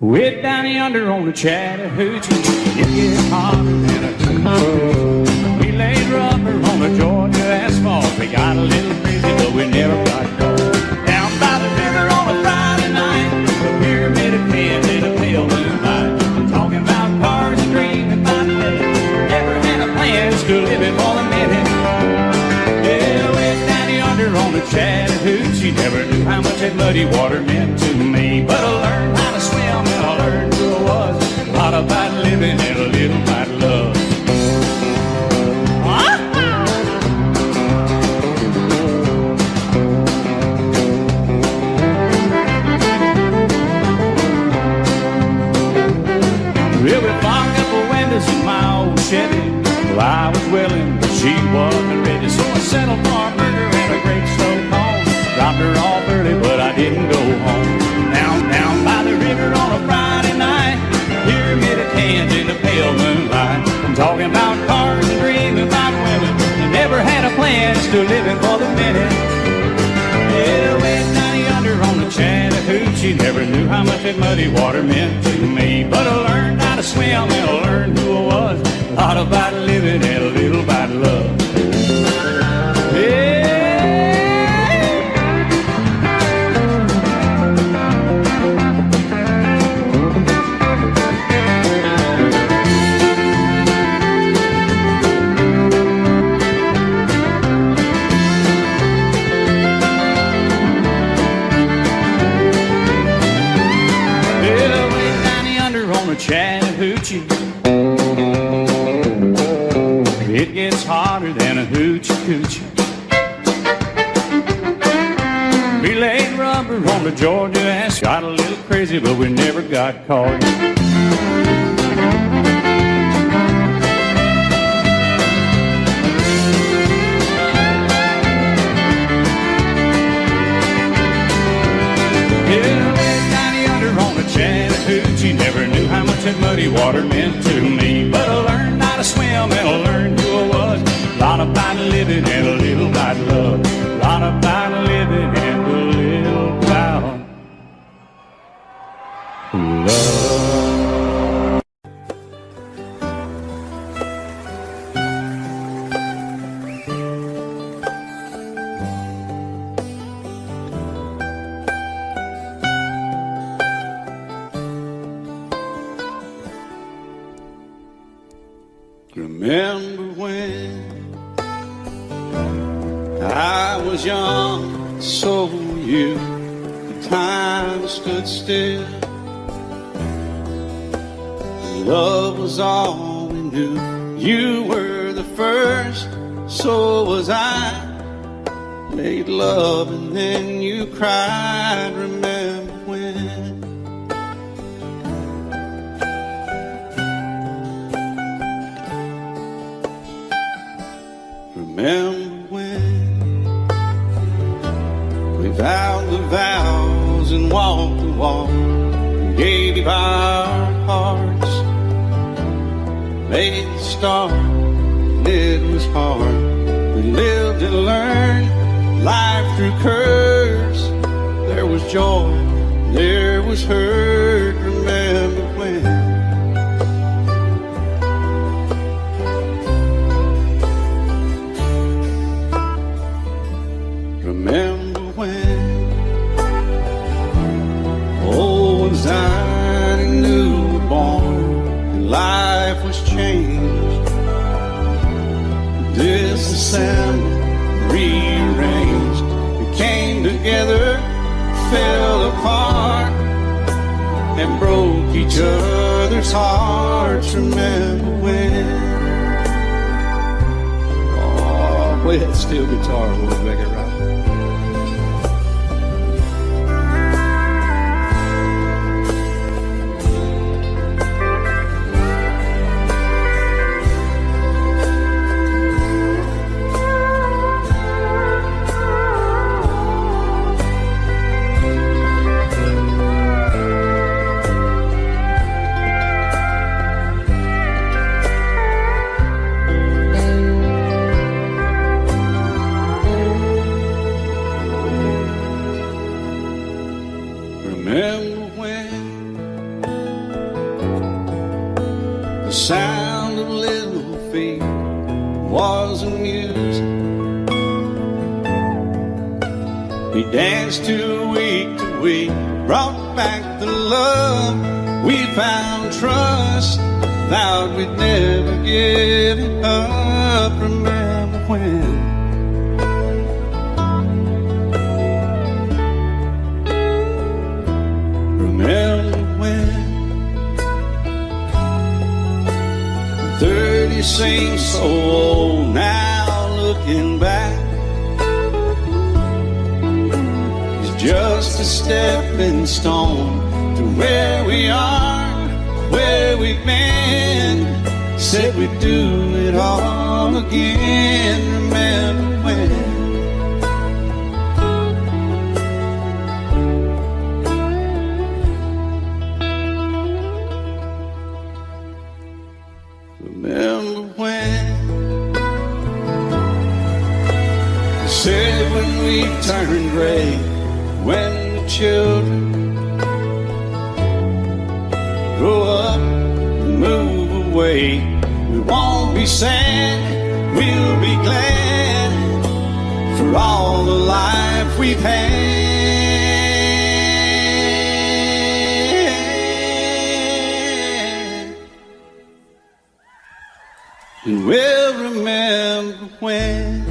Way down yonder on the Chattahoochee, it gets hotter than a coochie. We laid rubber on the Georgia asphalt. We got a little crazy, but we never got caught. Down by the river on a Friday night, a pyramid of cans in a pale moonlight. Talking about cars and dreaming about living. Never had a plan, still living for the minute. Yeah, way down yonder on the Chattahoochee, never knew how much that muddy water meant to me. But I learned how to swim and I learned who I was. A lot about living and a little about love. Well, we fogged up the windows in my old Chevy. Well, I was willing, but she wasn't ready. So I settled for a burger and a great slow cone. Dropped her off early, but I didn't go home. Down by the river on a Friday night, pyramid of cans in the pale moonlight. I'm talking about cars and dreaming about women. I never had a plan, still living for the minute. Yeah, way down yonder on the Chattahoochee, never knew how much that muddy water meant to me. But I learned how to swim and I learned who I was. A lot about living and a little about love. Yeah. Chattahoochee, it gets hotter than a hoochie coochie. We laid rubber on the Georgia ass. Got a little crazy, but we never got caught. Chattahoochee, never knew how much that muddy water meant to me. But I learned how to swim and I learned who I was. A lot about living and a little about love. A lot about living and a little about love. Remember when I was young, so were you. The time stood still. Love was all we knew. You were the first, so was I. Made love and then you cried. Remember when? Remember when we vowed the vows and walked the walk and gave our hearts, made the start, and it was hard. We lived and learned life through curves. There was joy, there was hurt. Remember when? Remember when old ones died and new were born and life was changed, disassembled, rearranged. We came together, fell apart, and broke each other's hearts. Remember when? Oh, play that steel guitar, we'll make it right. sound of little feet was amusing. He danced to week, brought back the love. We found trust, vowed we'd never give it up. Remember when? Remember when? 30 seems so old now, looking back. It's just a stepping stone to where we are, where we've been. Said we'd do it all again. Remember when? Remember when? Said when we turned gray, when the children grow up and move away, we won't be sad, we'll be glad for all the life we've had. And we'll remember when.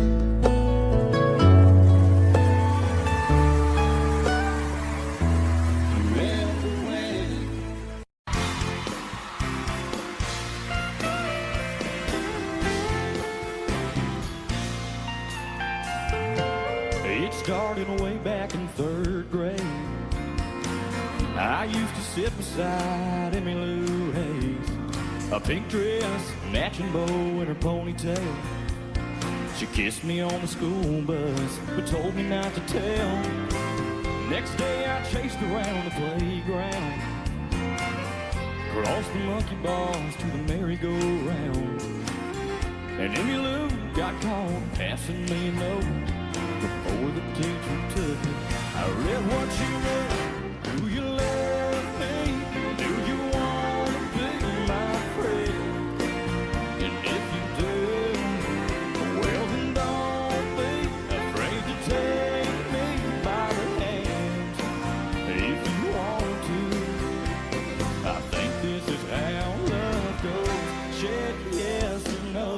It started way back in 3rd grade. I used to sit beside Emmylou Hayes, a pink dress, matching bow in her ponytail. She kissed me on the school bus, but told me not to tell. Next day I chased around the playground, crossed the monkey bars to the merry-go-round, and Emmylou got caught passing me a note. Before the teacher took it, I read what she wrote. Do you love me? Do you want to be my friend? And if you do, well then don't be afraid to take me by the hand. If you want to, I think this is how love goes. Check yes or no.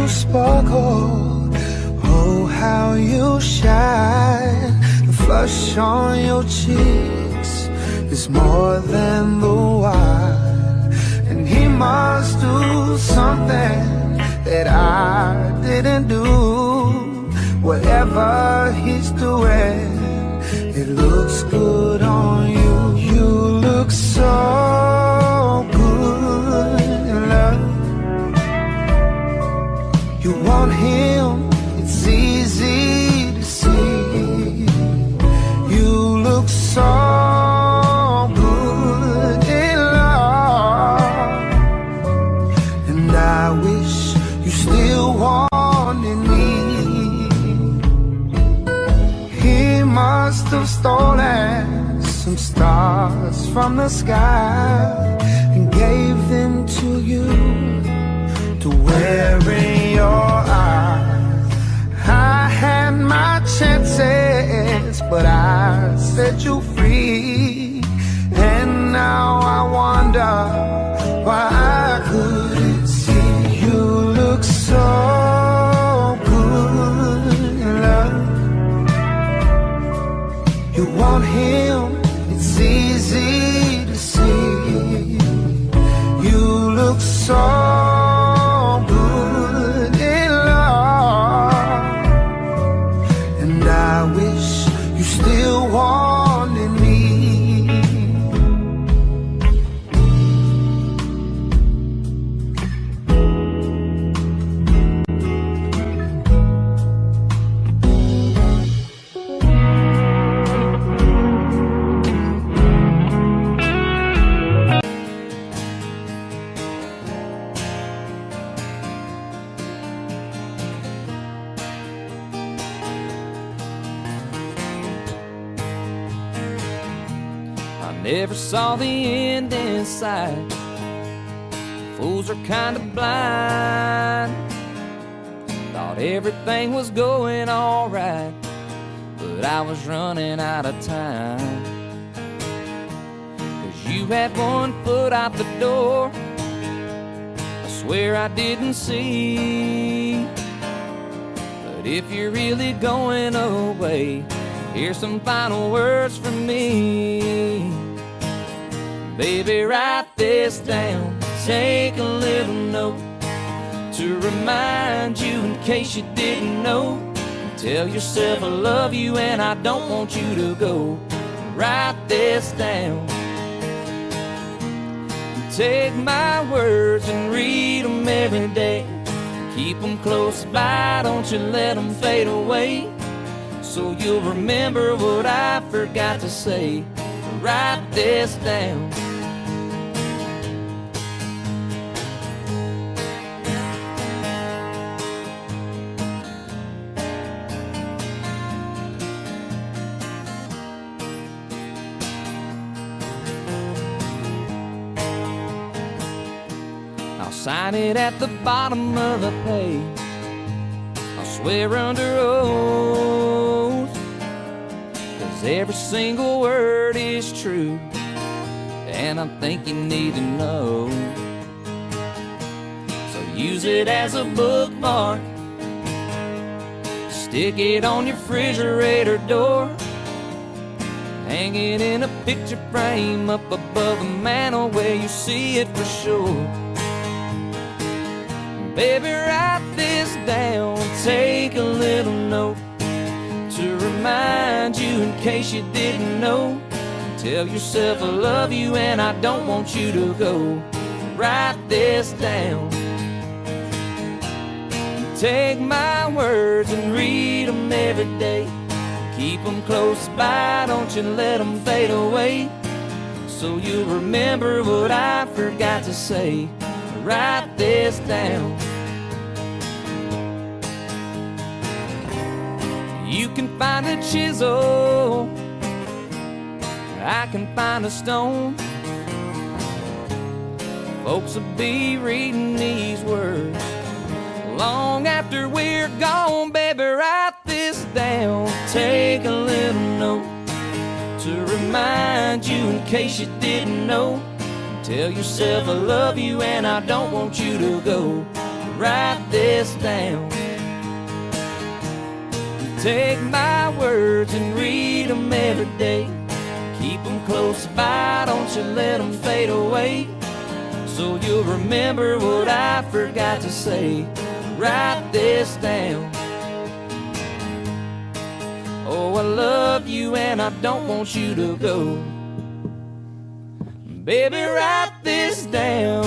Sparkle, oh how you shine. The flush on your cheeks is more than the wine. And he must do something that I didn't do. Whatever he's doing, it looks good on you. You look so good in love. You want him, it's easy to see. You look so good in love. And I wish you still wanted me. He must have stolen some stars from the sky and gave them to you to wear in your eyes. I had my chances, but I set you free. And now I wonder why I easy to see. You look so good in love, and I wish you still wanted me. Never saw the end in sight. Fools are kind of blind. Thought everything was going all right, but I was running out of time. 'Cause you had one foot out the door, I swear I didn't see. But if you're really going away, here's some final words from me. Baby, write this down, take a little note to remind you in case you didn't know. Tell yourself I love you and I don't want you to go. Write this down. Take my words and read them every day. Keep them close by, don't you let them fade away. So you'll remember what I forgot to say. Write this down. I'll sign it at the bottom of the page. I'll swear under oath, 'cause every single word is true, and I think you need to know. So use it as a bookmark, stick it on your refrigerator door, hang it in a picture frame up above the mantle where you see it for sure. Baby, write this down, take a little note to remind you in case you didn't know. Tell yourself I love you and I don't want you to go. Write this down. Take my words and read them every day. Keep them close by, don't you let them fade away. So you'll remember what I forgot to say. Write this down. You can find a chisel, I can find a stone. Folks will be reading these words long after we're gone. Baby, write this down, take a little note to remind you in case you didn't know. Tell yourself I love you and I don't want you to go. Write this down. Take my words and read them every day. Keep them close by, don't you let them fade away. So you'll remember what I forgot to say. Write this down. Oh, I love you and I don't want you to go. Baby, write this down.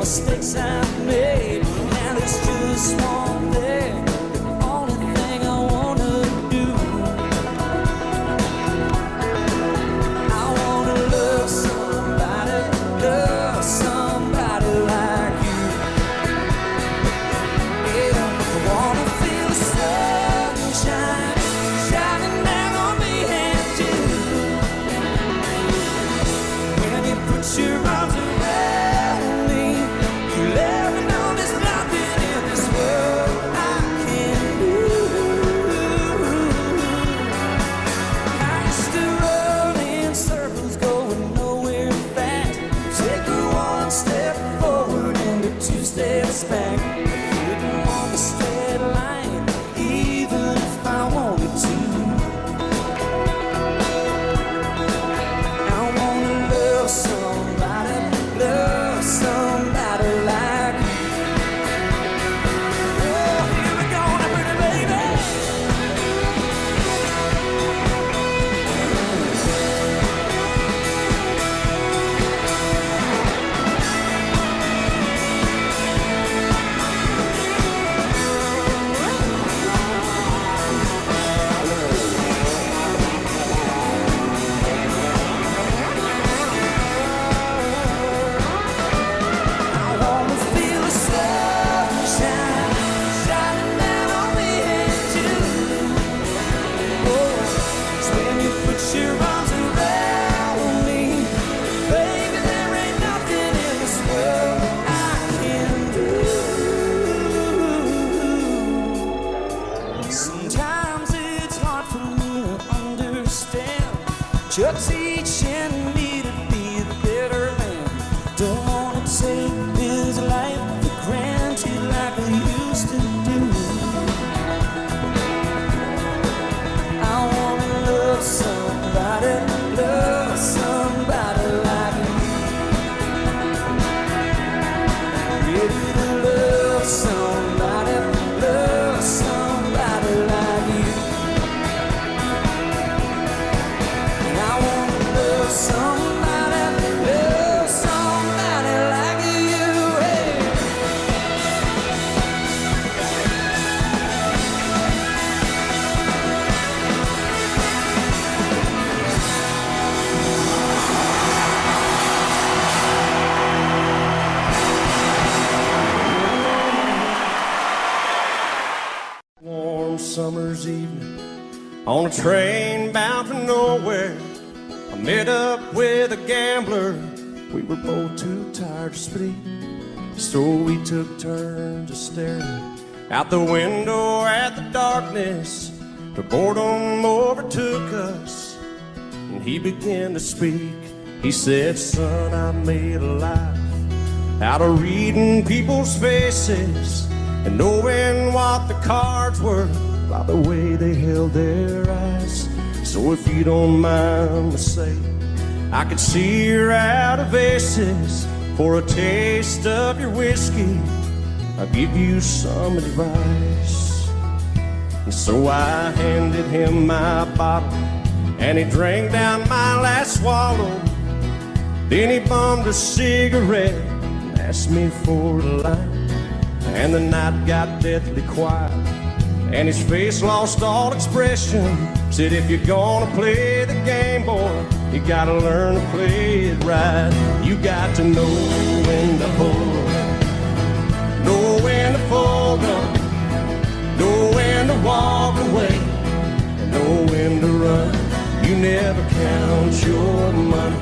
mistakes I've made. Now there's just one thing, the only thing I wanna do. I wanna love somebody like you. Yeah, I wanna feel the sunshine shining down on me and you. When you put your arms around me, you let me know there's nothing in this world I can't do. I used to run in circles, going nowhere fast. Take one step forward and two steps back. Couldn't walk a straight line, even if I wanted to. I wanna love somebody like you. Oh, here we go, now, pretty baby. I wanna feel the sunshine shining down on me and you. Oh, it's when you put your arms around me, baby, there ain't nothing in this world I can do. Sometimes it's hard for me to understand, just teaching me to be a better man. Don't wanna take this life for granted like I used to do. I wanna love somebody like you. Ready to love somebody like you. And I wanna love somebody like you. Hey. Warm summer's evening on a train bound for nowhere, I met up with a gambler. We were both too tired to speak, so we took turns of staring out the window at the darkness. The boredom overtook us, and he began to speak. He said, "Son, I made a life out of reading people's faces and knowing what the cards were by the way they held their eyes. So if you don't mind me saying, I could see you're out of aces. For a taste of your whiskey, I'll give you some advice." And so I handed him my bottle, and he drank down my last swallow. Then he bummed a cigarette and asked me for a light. And the night got deathly quiet, and his face lost all expression. Said, "If you're gonna play the game, boy, you gotta learn to play it right. You got to know when to hold up, know when to fold up, know when to walk away, and know when to run. You never count your money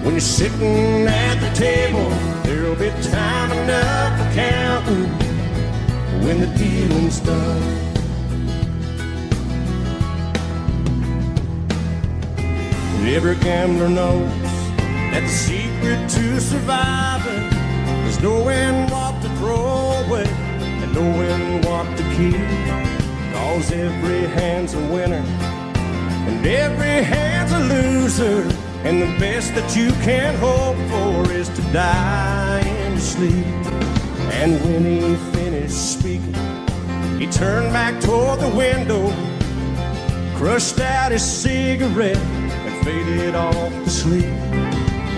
when you're sitting at the table. There'll be time enough for counting when the dealing's done." Every gambler knows that the secret to surviving is knowing what to throw away and knowing what to keep. 'Cause every hand's a winner and every hand's a loser, and the best that you can hope for is to die in your sleep. And when he finished speaking, he turned back toward the window, crushed out his cigarette, and faded off to sleep.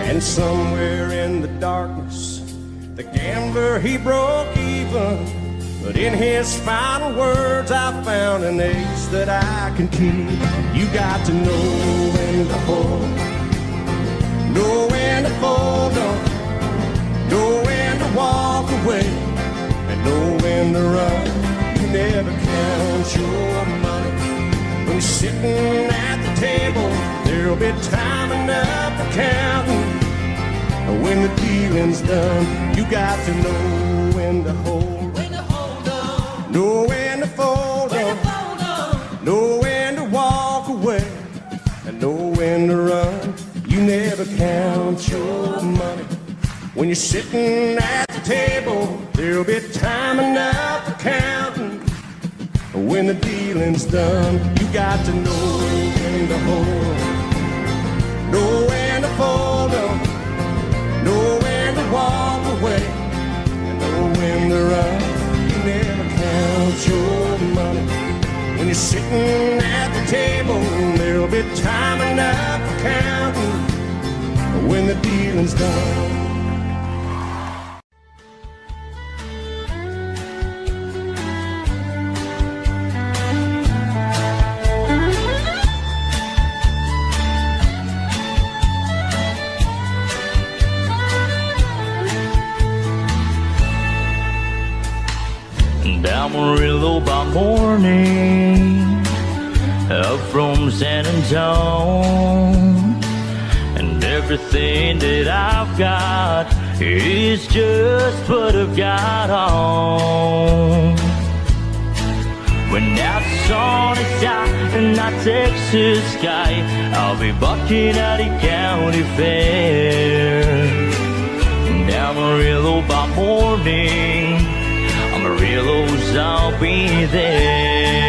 And somewhere in the darkness, The gambler, he broke even, but in his final words I found an ace that I can keep. You got to know when to hold, know when to fold on, know when to walk away, and know when to run. You never count your money when you're sitting at the table. There'll be time enough for counting. When the dealing's done, you got to know when to hold, on, know when to fold on, know when to walk away, and know when to run. You never count your money when you're sitting at the table. There'll be time enough for counting. When the dealing's done, you got to know when to hold, know when to fold on, know when to walk away, and know when to run. You never count your money when you're sitting at the table. There'll be time enough for counting when the dealing's done. Amarillo by morning, up from San Antonio, and everything that I've got is just what I've got on. When that sun is out in that Texas sky, I'll be bucking at the county fair. And Amarillo by morning, Amarillo's, I'll be there.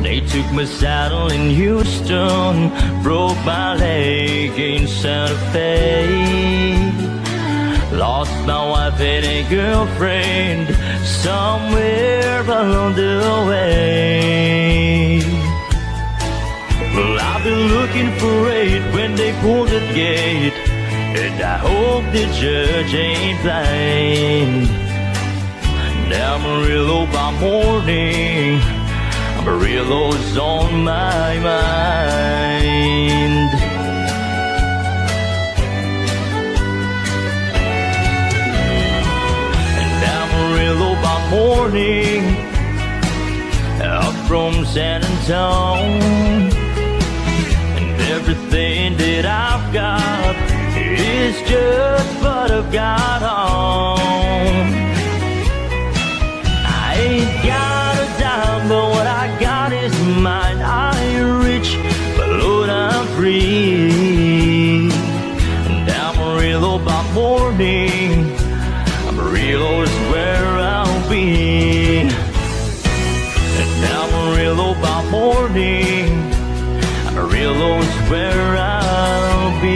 They took my saddle in Houston, broke my leg in Santa Fe, lost my wife and a girlfriend somewhere along the way. Well, I'll be looking for it when they pull the gate, and I hope the judge ain't blind. And Amarillo by morning, Amarillo's on my mind. And Amarillo by morning, up from San Antonio, everything that I've got is just what I've got on. I ain't got a dime, but what I got is mine. I ain't rich, but Lord, I'm free. And Amarillo by morning, Amarillo is where I'll be. And Amarillo by morning, Amarillo's where I'll be.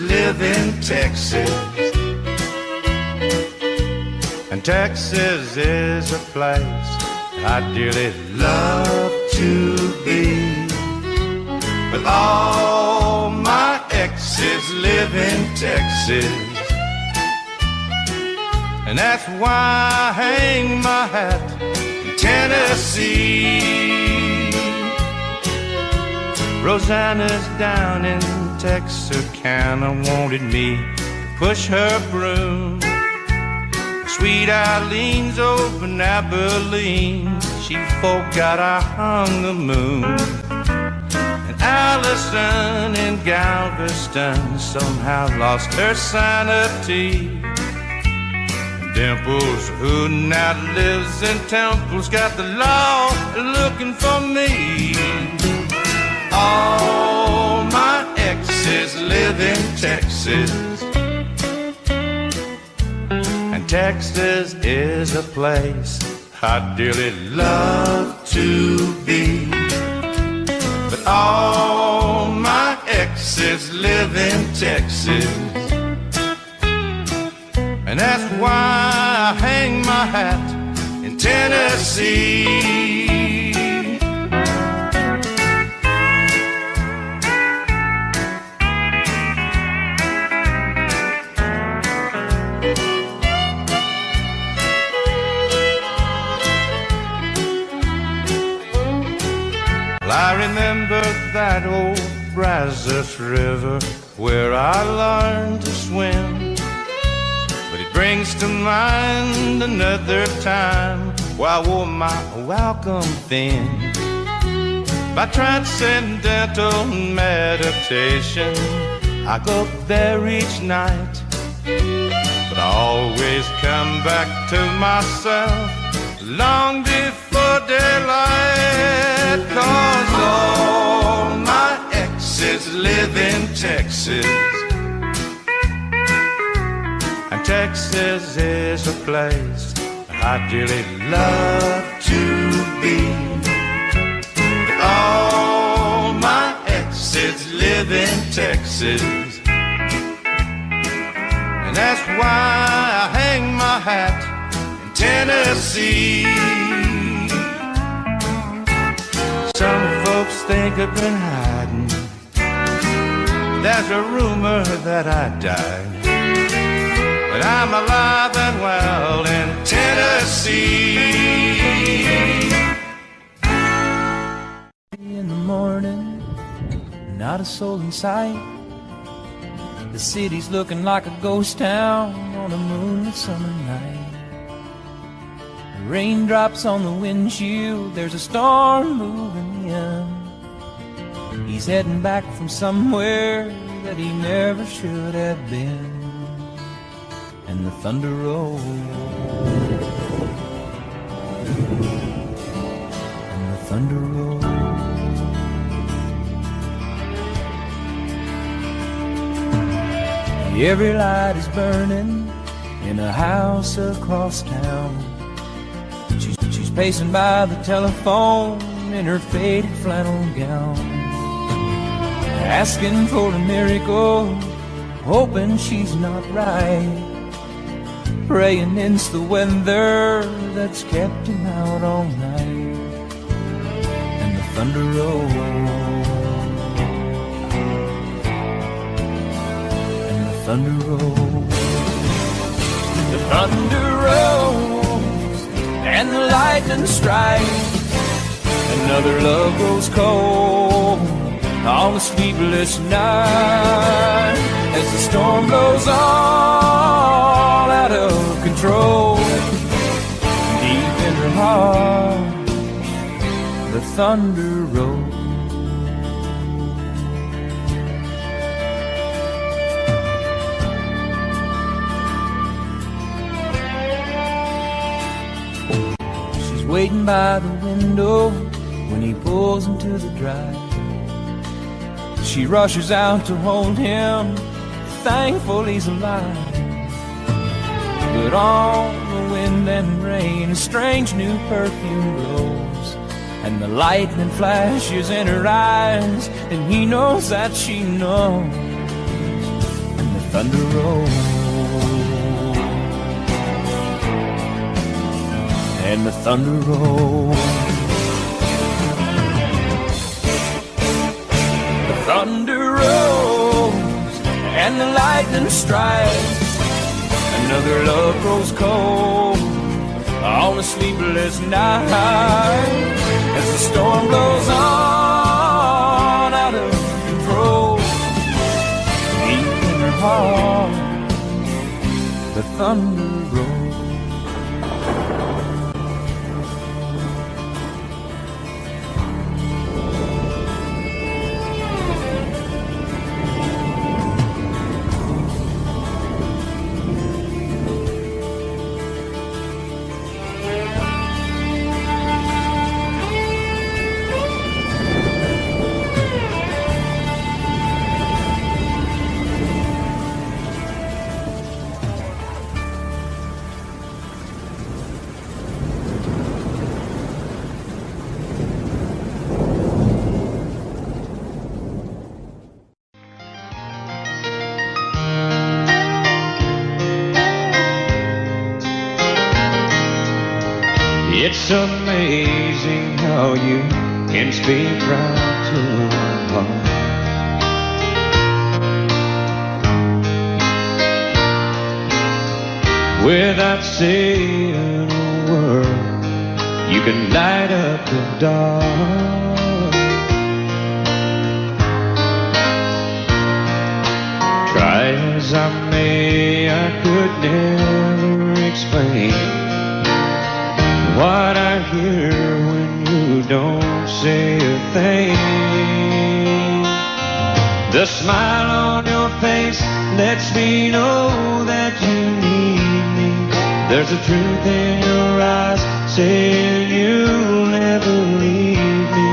Live in Texas, and Texas is a place I dearly love to be. But all my exes live in Texas, and that's why I hang my hat in Tennessee. Rosanna's down in Texarkana wanted me to push her broom. Sweet Eileen's over in Abilene, she forgot I hung the moon. And Allison in Galveston somehow lost her sanity. Dimples, who now lives in Temple's got the law looking for me. All my exes live in Texas, and Texas is a place I'd dearly love to be. But all my exes live in Texas, and that's why I hang my hat in Tennessee. Well, I remember that old Brazos River where I learned to swim. But it brings to mind another time where I wore my welcome thin. By transcendental meditation, I go there each night. But I always come back to myself long before daylight. 'Cause all my exes live in Texas, and Texas is a place I dearly love to be. But all my exes live in Texas, and that's why I hang my hat in Tennessee. Some folks think I've been hiding. There's a rumor that I died, but I'm alive and well in Tennessee. In the morning, not a soul in sight. The city's looking like a ghost town on a moonlit summer night. Raindrops on the windshield, there's a storm moving in. He's heading back from somewhere that he never should have been. And the thunder rolls, and the thunder rolls. Every light is burning in a house across town. She's pacing by the telephone in her faded flannel gown, asking for a miracle, hoping she's not right, praying it's the weather that's kept him out all night. And the thunder rolls, and the thunder rolls. The thunder rolls, and the lightning strikes. Another love grows cold on a sleepless night, as the storm blows all out of control. Deep in her heart, the thunder rolls. She's waiting by the window when he pulls into the drive. She rushes out to hold him, thankful he's alive. But on the wind and rain, a strange new perfume blows, and the lightning flashes in her eyes, and he knows that she knows. And the thunder rolls, and the thunder rolls. Thunder rolls, and the lightning strikes. Another love grows cold on a sleepless night, as the storm blows on out of control. Deep in her heart, the thunder rolls. It's amazing how you can speak right to my heart. Without saying a word, you can light up the dark. Try as I may, I could never explain what I hear when you don't say a thing. The smile on your face lets me know that you need me. There's a truth in your eyes saying you'll never leave me.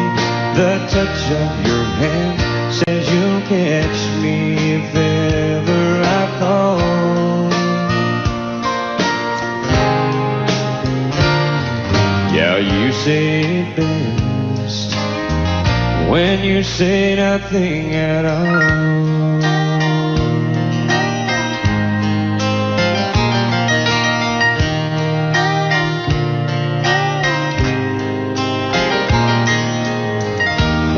The touch of your hand says you'll catch me if ever I fall. Yeah, you say it best when you say nothing at all.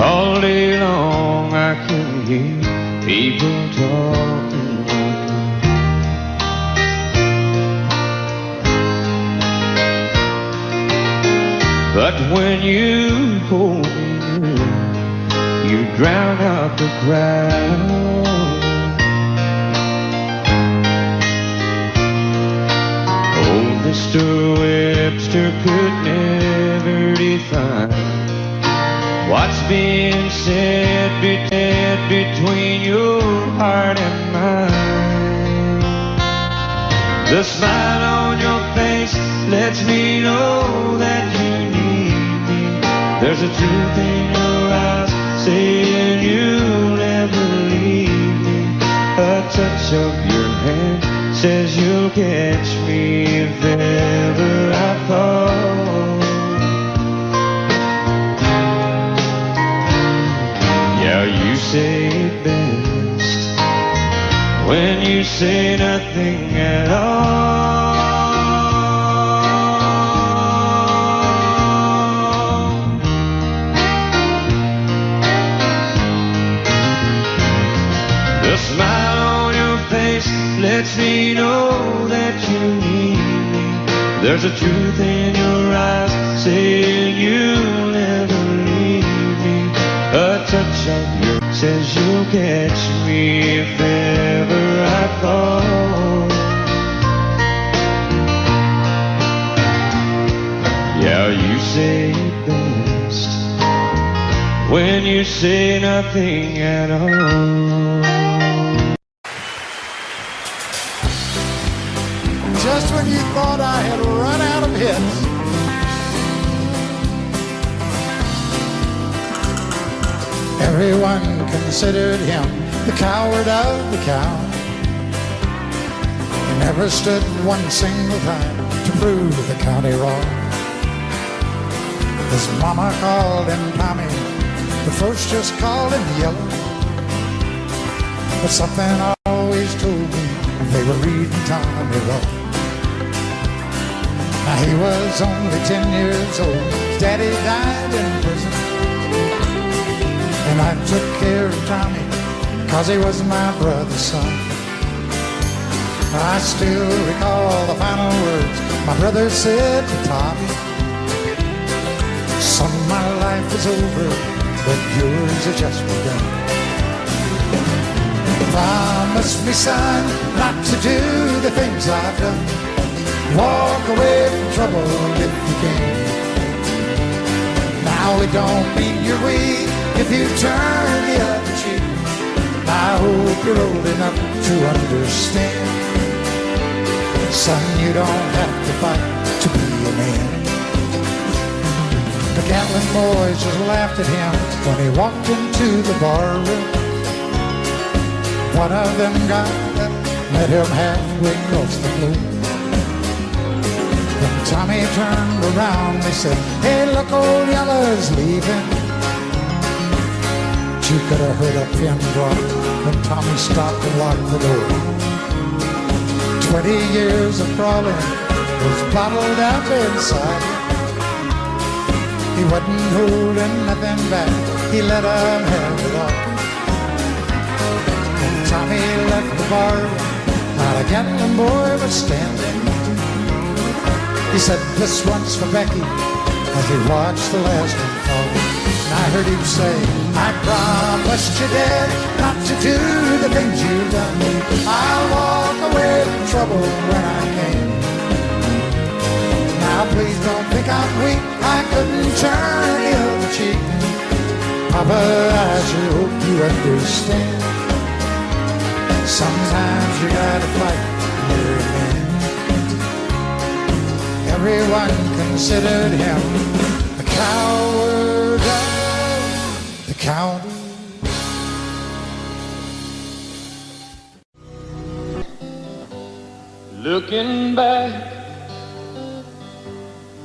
All day long I can hear people talking like that. But when you hold me near, you drown out the crowd. Oh, Mr. Webster could never define what's being said between your heart and mine. The smile on your face lets me know that you need me. There's a truth in your eyes saying you'll never leave me. A touch of your hand says you'll catch me if ever I fall. Yeah, you say it best when you say nothing at all. The smile on your face lets me know that you need me. There's a truth in your eyes saying you'll never leave me. A touch of your says you'll catch me if ever I fall. Yeah, you say it best when you say nothing at all. Just when you thought I had run out of hits, everyone considered him the coward of the cow. He never stood one single time to prove the county wrong. His mama called him Tommy, the folks just called him Yellow. But something always told me they were reading Tommy wrong. Now he was only 10 years old, his daddy died in prison, and I took care of Tommy, 'cause he was my brother's son. I still recall the final words my brother said to Tommy: "Son, my life is over, but yours has just begun. Promise me, son, not to do the things I've done. Walk away from trouble if you can. Now it don't mean you're weak if you turn the other cheek. I hope you're old enough to understand. Son, you don't have to fight to be a man." The Gatlin boys just laughed at him when he walked into the bar room. One of them got up, met him halfway across the floor. When Tommy turned around, they said, "Hey, look, old Yellow's leaving." But you could have heard a pin drop when Tommy stopped and locked the door. 20 years of crawling was bottled up inside him. He wasn't holding nothing back, he let him have it all. When Tommy left the bar, not a gambling boy was standing. He said, this one's for Becky, as he watched the last one fall. And I heard him say, I promised you, Dad, not to do the things you've done. I'll walk away from trouble when I can. Now please don't think I'm weak, I couldn't turn the other cheek. Papa, I sure hope you understand. Sometimes you gotta fight your man. Everyone considered him the coward of the county. Looking back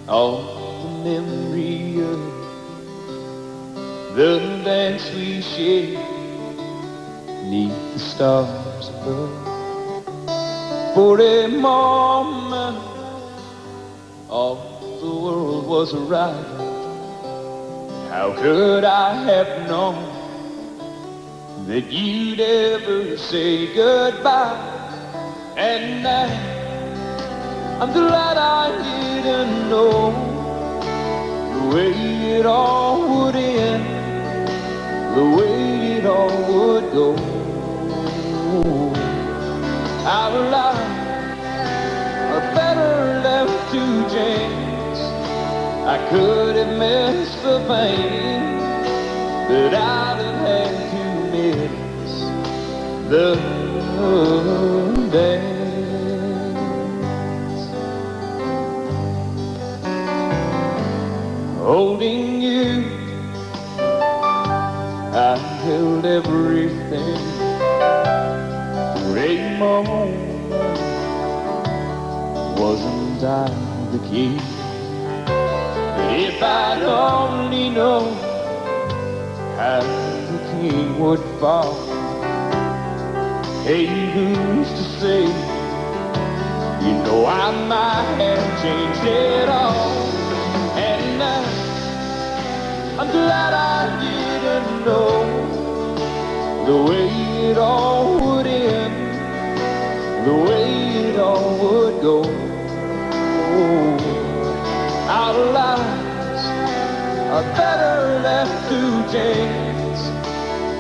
on the memory of the dance we shared neath the stars above. For a moment all the world was right. How could I have known that you'd ever say goodbye? And now I'm glad I didn't know the way it all would end, the way it all would go. Our lives are better left to chance. I could have missed the pain, but I'd have had to miss the dance. Holding you, I held everything. For a moment, wasn't I the key? But if I'd only known how the king would fall, hey, who's to say? You know I might have changed it all. And now I'm glad I didn't know the way it all would end, the way it all would go. Our lives are better left to chance.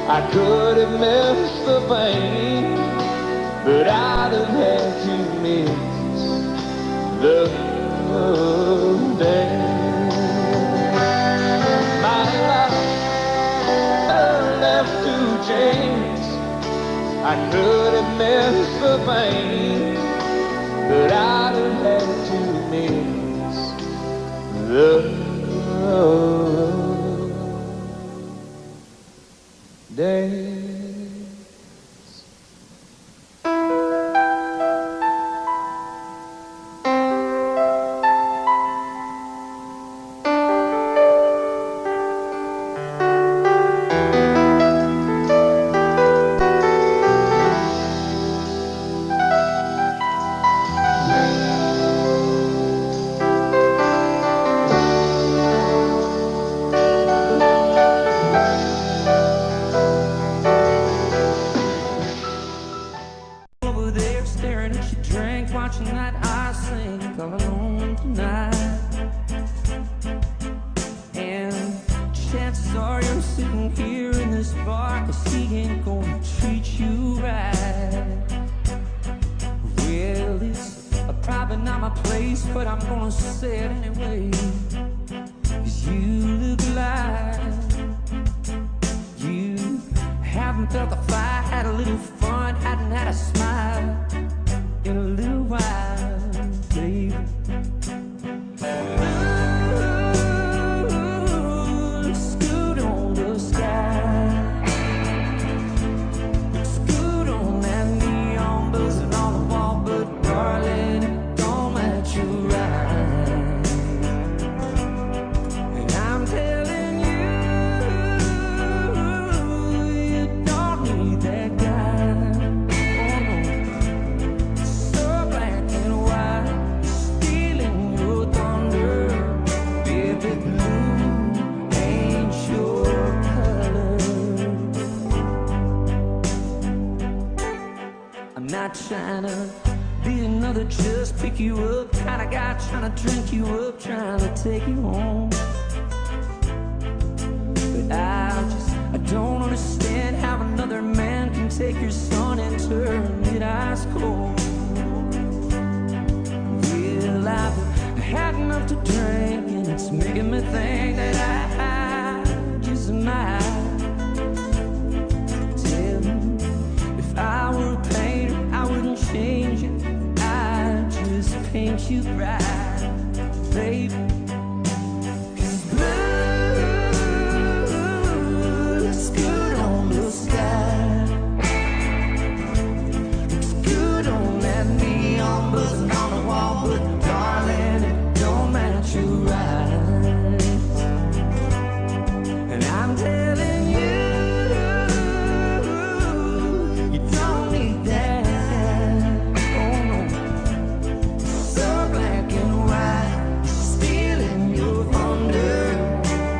I could have missed the pain, but I'd have had to miss the dance. My life better left to chance. I could have missed the pain, but I'd have had to miss the dance. not trying to be another just pick you up kind of guy, trying to drink you up, trying to take you home. But I don't understand how another man can take your son and turn it ice cold. Well, I've had enough to drink, and it's making me think that I just might. Tell me, if I were a painter, I wouldn't change it. I'd just paint you bright, baby. 'Cause blue looks good on the sky. Looks good on that neon buzzing on the wall, but darling, it don't match your eyes. And I'm telling you, you don't need that. Oh no, so black and white, stealing your thunder.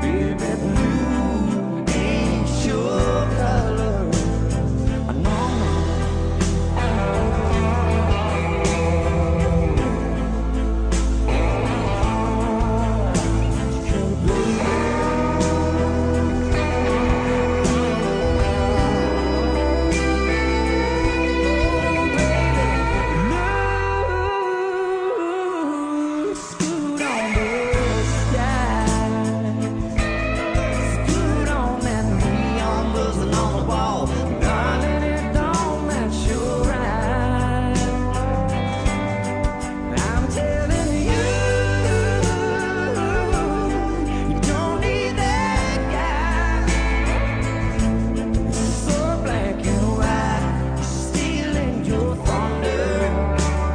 Baby, blue ain't your color. I know. Scoot on the sky. Scoot on that neon buzzing on the wall. Darling, it don't match your eyes. I'm telling you, you don't need that guy. So black and white, stealing your thunder.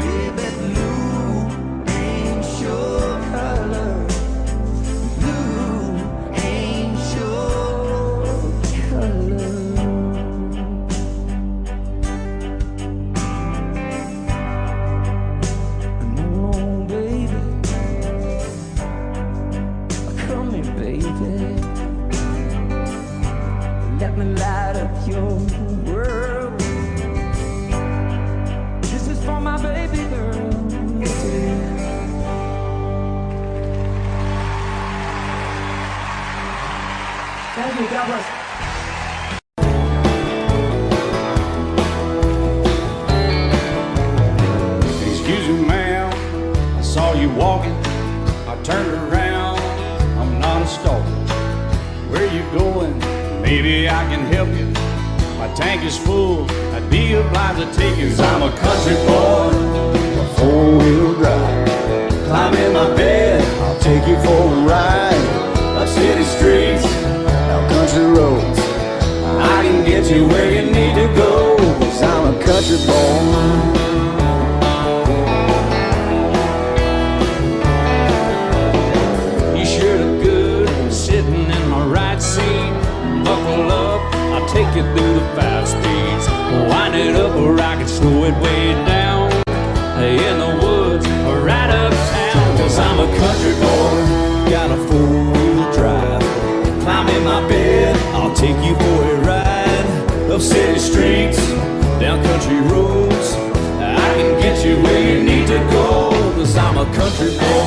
Baby, blue ain't your color. Blue ain't your color. No, baby, come here, baby. Let me light up your world. This is for my baby girl. Yes, it is. Thank you. God bless. Excuse me, ma'am, I saw you walking. I turned around, I'm not a stalker. Where you going? Maybe I can help you. My tank is full, I'd be obliged to take you. 'Cause I'm a country boy, a four-wheel drive. Climb in my bed, I'll take you for a ride. Up city streets, down country roads. I can get you where you need to go. 'Cause I'm a country boy. You sure look good sitting in my right seat. Buckle up, I'll take you through the 5 speeds. Wind it up or I can slow it way down. In the woods or right uptown. 'Cause I'm a country boy, got a 4-wheel drive. Climb in my bed, I'll take you for a ride. Up city streets, down country roads. I can get you where you need to go. 'Cause I'm a country boy.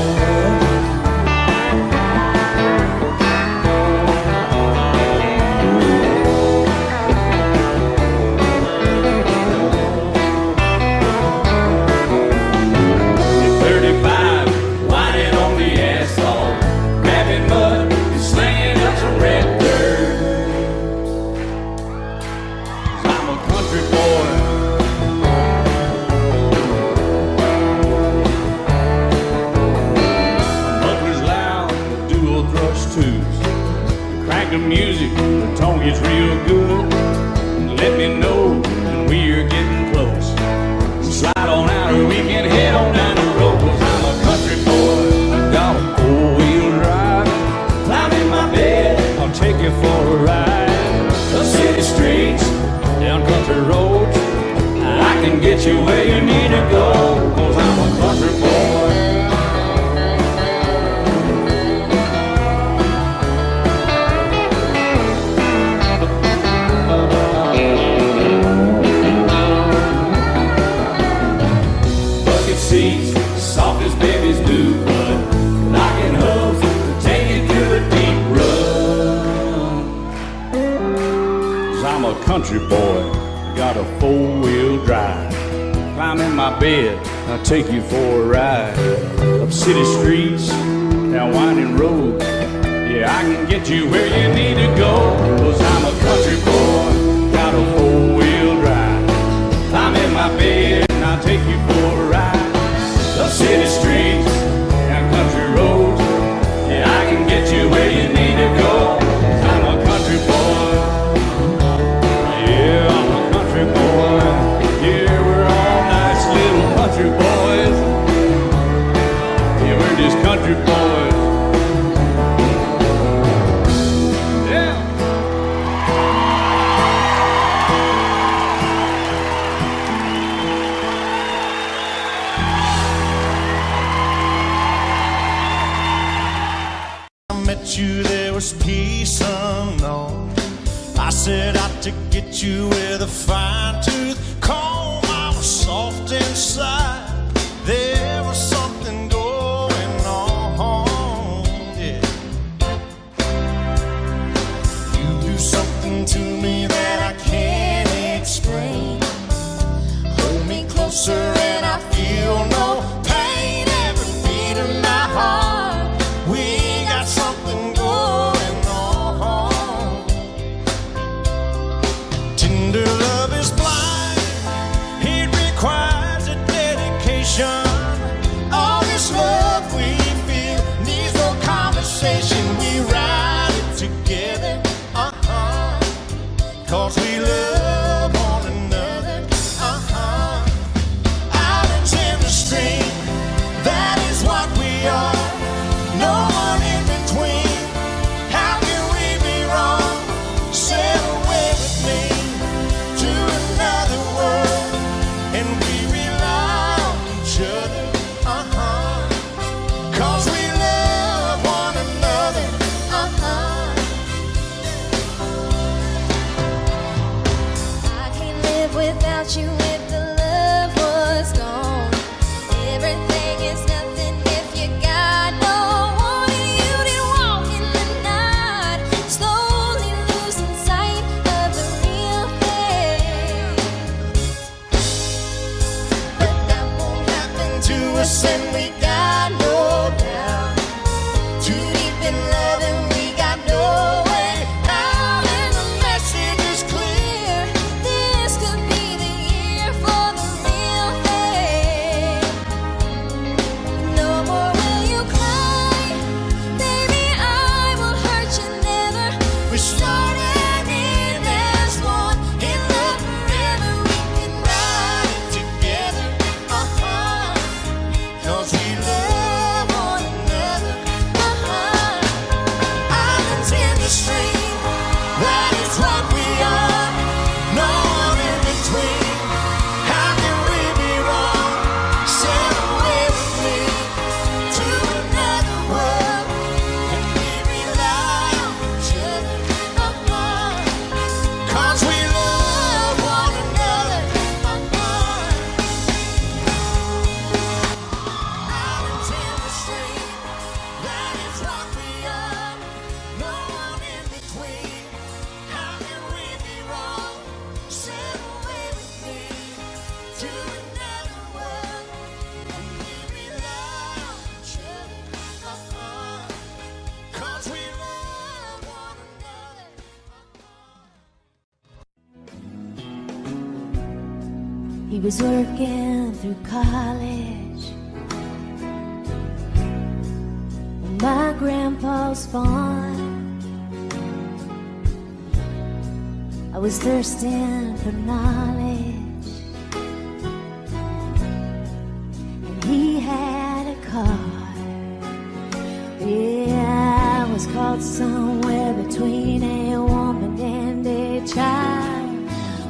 The music, the tone gets real good. Let me know when we're getting close. Slide on out or we can head on down the road. 'Cause I'm a country boy, got a 4-wheel drive. Climb in my bed, I'll take you for a ride. Up city streets, down country roads. I can get you where you need to go. 'Cause I'm a country boy. country boy, got a four-wheel drive. Climb in my bed, I'll take you for a ride. Up city streets, down winding roads. Yeah, I can get you where you need to go. 'Cause I'm a country boy, got a four-wheel drive. Climb in my bed and I'll take you for a ride. Up city streets, down country roads. Yeah, I can get you where you need to go. 'Cause I'm a country boy. Yeah, I'm a country boy. Yeah, we're all nice little country boys. Yeah, we're just country boys. Yeah. I met you, there was peace unknown. I set out to get you with a fine-tooth comb. I was soft inside. There was something going on, yeah. You do something to me that I can't explain. Hold me closer and I feel no pain. Every beat of my heart, we got something going on. Tender love is blind, it requires a dedication. All this love we feel needs no conversation. We ride it together, 'cause we love one another, Out in the stream, that is what we are. No one in between. How can we be wrong? Sail away with me to another world, and we rely on each other, 'cause we love one another, I can't live without you if the love was gone. Everything is nothing if you got no one. You did walk in the night, slowly losing sight of the real thing. but that won't happen to us, and we got no doubt. Too deep in love and we got no way out, and the message is clear. This could be the year for the real thing. No more will you cry, baby, I will hurt you never. We started in as one, in love forever. We can ride it together, 'cause we love one another, Islands in the stream, that is what we are. No one in between. How can we be wrong? Sail away with me to another world, and we rely on each other, 'cause we love one another, Islands in the stream, that is what we are. No one in between. How can we be wrong? Sail away with me to another world, and we rely on each other, 'cause we love one another. He was working through college on my grandpa's farm. I was thirsting for knowledge, and he had a car. Yeah, I was caught somewhere between a woman and a child.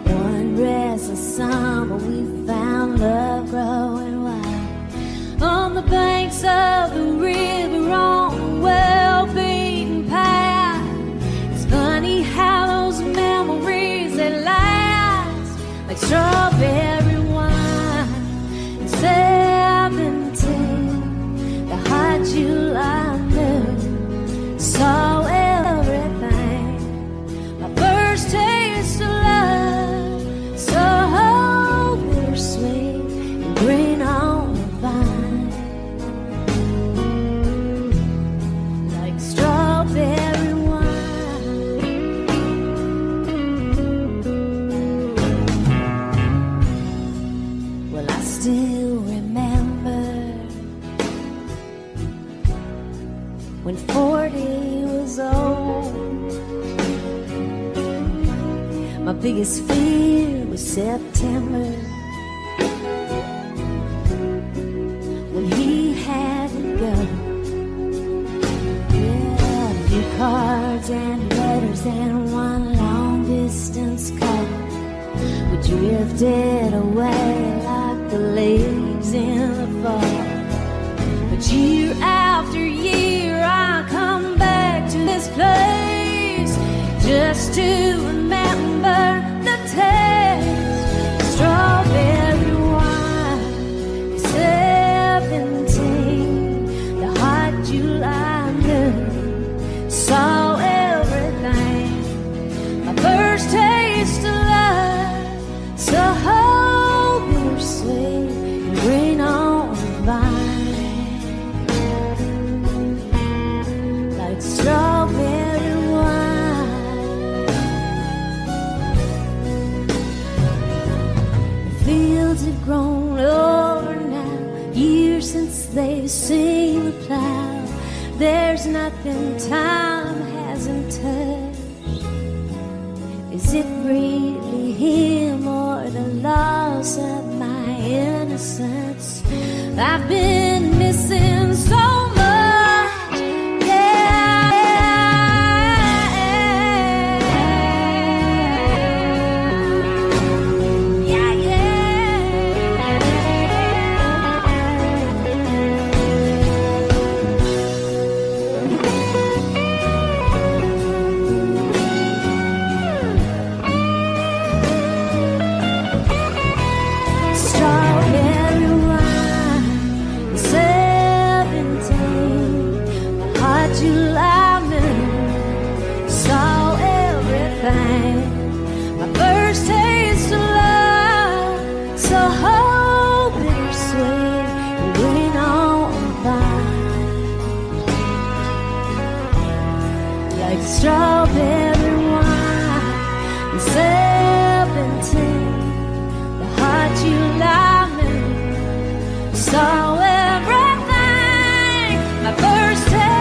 One restless summer we found love growing wild on the banks of the river, on the well-beaten path. It's funny how those memories, they last like strawberry wine. And 17, the hot July moon saw everything. My first taste of love. when 40 was old. My biggest fear was September, when he had to go. Yeah, a few cards and letters and one long distance call. We drifted away like the leaves in the fall. But year after year I come back to this place just to remember the taste. Strawberry wine, 17, the hot July noon, saw everything. My first taste of love, so bittersweet, and rain on the vine, like strawberry wine. The fields have grown over now, years since they've seen the plow. There's nothing time hasn't touched. Is it really him or the loss of my innocence? I've been missing so much. Strawberry wine, 17, hot July moon, saw everything. My first taste of love, so bittersweet, and rain on the vine, like strawberry wine, 17. July moon, saw everything. My first taste.